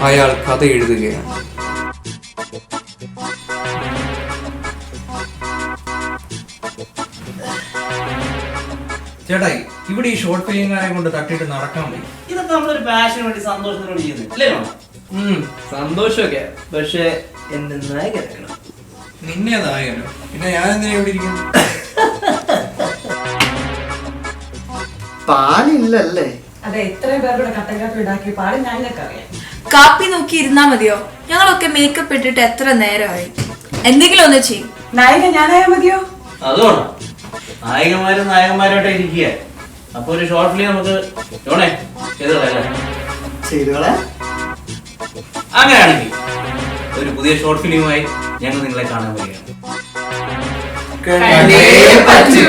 അയാൾ കഥ എഴുതുകയാണ്. ചേട്ടായി, ഇവിടെ ഈ ഷോർട്ട് ഫിലിംകാരെ കൊണ്ട് തട്ടിയിട്ട് നടക്കാൻ പോയി. ഇതൊക്കെ നമ്മളൊരു പാഷന് വേണ്ടി സന്തോഷത്തിനോട് ചെയ്യുന്നത് അല്ലേ? സന്തോഷമൊക്കെ, പക്ഷെ എന്റെ നായകനാക്കണം. നിന്നെ നായകനോ? പിന്നെ ഞാൻ എന്തിനാ ഇവിടെ ഇരിക്കുന്നു? പാലില്ലല്ലേ? അതെ, ഇത്രയും പേരുടെ കട്ടൻ കാപ്പി ഉണ്ടാക്കി പാല് ഞങ്ങൾക്കറിയാം. കാപ്പി നോക്കി ഇരുന്നാ മതിയോ? ഞങ്ങളൊക്കെ മേക്കപ്പ് ഇട്ടിട്ട് എത്ര നേരമായി. എന്തെങ്കിലും ഒന്ന് ചെയ്യും. നായിക ഞാനായാ മതിയോ? അതുകൊണ്ടോ നായകന്മാരായിട്ട് ഇരിക്കുക. അപ്പൊ ഒരു ഷോർട്ട് ഫിലിം നമുക്ക് ചെയ്തോളെ. അങ്ങനെയാണെങ്കിൽ ഒരു പുതിയ ഷോർട്ട് ഫിലിമുമായി ഞങ്ങൾ നിങ്ങളെ കാണാൻ വരികയാണ്. കണ്ടേ പറ്റൂ.